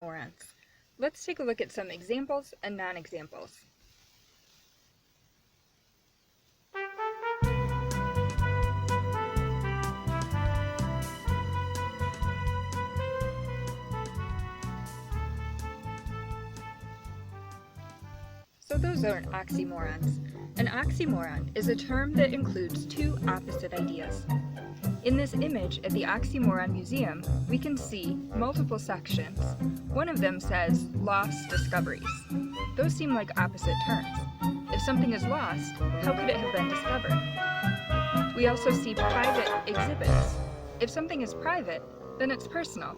oxymorons. Let's take a look at some examples and non-examples. So those aren't oxymorons. An oxymoron is a term that includes two opposite ideas. In this image at the Oxymoron Museum, we can see multiple sections. One of them says lost discoveries. Those seem like opposite terms. If something is lost, how could it have been discovered? We also see private exhibits. If something is private, then it's personal.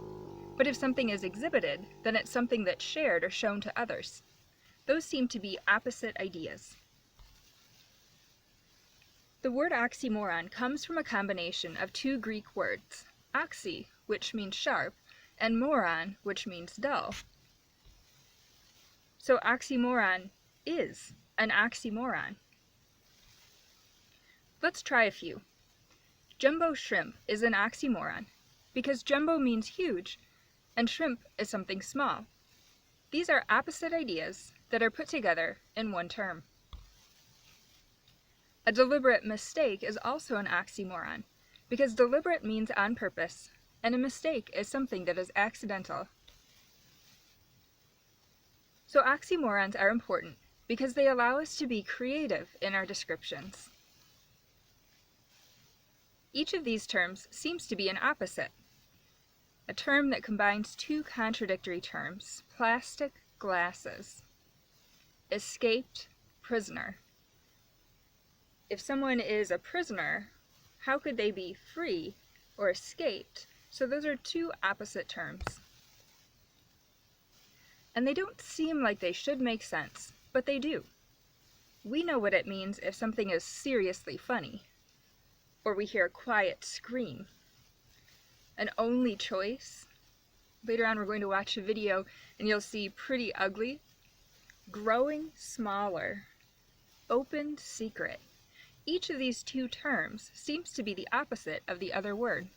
But if something is exhibited, then it's something that's shared or shown to others. Those seem to be opposite ideas. The word oxymoron comes from a combination of two Greek words, oxy, which means sharp, and moron, which means dull. So oxymoron is an oxymoron. Let's try a few. Jumbo shrimp is an oxymoron because jumbo means huge and shrimp is something small. These are opposite ideas that are put together in one term. A deliberate mistake is also an oxymoron because deliberate means on purpose and a mistake is something that is accidental. So oxymorons are important because they allow us to be creative in our descriptions. Each of these terms seems to be an opposite. A term that combines two contradictory terms, plastic glasses. Escaped prisoner. If someone is a prisoner, how could they be free or escaped? So those are two opposite terms. And they don't seem like they should make sense, but they do. We know what it means if something is seriously funny, or we hear a quiet scream. An only choice. Later on we're going to watch a video and you'll see pretty ugly. Growing smaller. Open secret. Each of these two terms seems to be the opposite of the other word.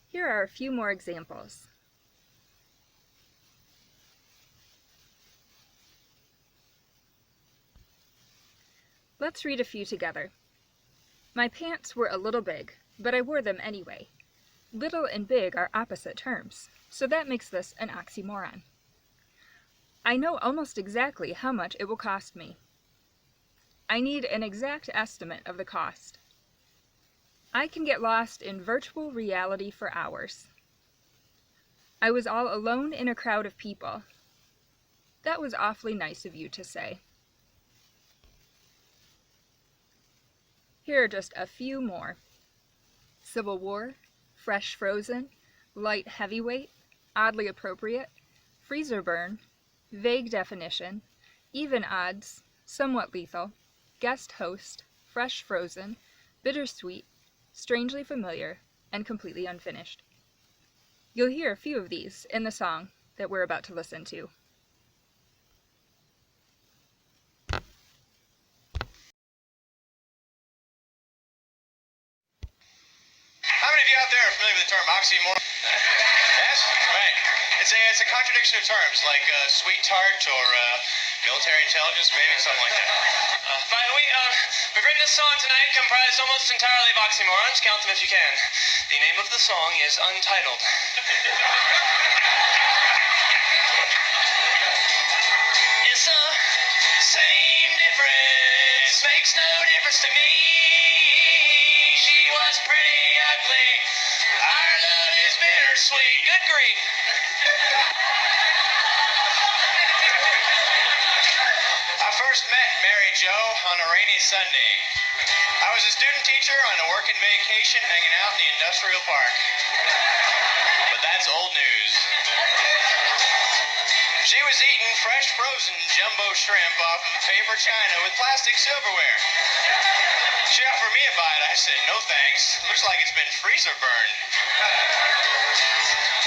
Here are a few more examples. Let's read a few together. My pants were a little big, but I wore them anyway. Little and big are opposite terms, so that makes this an oxymoron. I know almost exactly how much it will cost me. I need an exact estimate of the cost. I can get lost in virtual reality for hours. I was all alone in a crowd of people. That was awfully nice of you to say. Here are just a few more. Civil War, fresh frozen, light heavyweight, oddly appropriate, freezer burn, vague definition, even odds, somewhat lethal, guest host, fresh frozen, bittersweet, strangely familiar, and completely unfinished. You'll hear a few of these in the song that we're about to listen to. How many of you out there are familiar with the term oxymoron? Yes? Right. It's a contradiction of terms, like sweetheart or military intelligence, maybe something like that. We've written a song tonight comprised almost entirely of oxymorons. Count them if you can. The name of the song is Untitled. It's the same difference, makes no difference to me. She was pretty ugly, our love is bittersweet. Good grief. I first met Mary Jo on a rainy Sunday. I was a student teacher on a working vacation hanging out in the industrial park. But that's old news. She was eating fresh frozen jumbo shrimp off of paper china with plastic silverware. She offered me a bite. I said, no thanks. Looks like it's been freezer burned.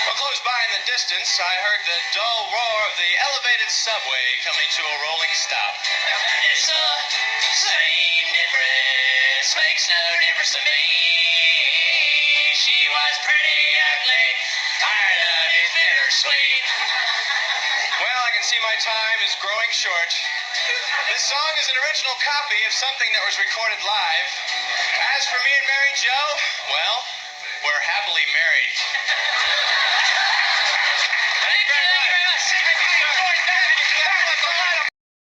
Well, close by in the distance, I heard the dull roar of the elevated subway coming to a rolling stop. It's the same difference, makes no difference to me. She was pretty ugly, sweet. Well, I can see my time is growing short. This song is an original copy of something that was recorded live. As for me and Mary Jo, well, we're happily married.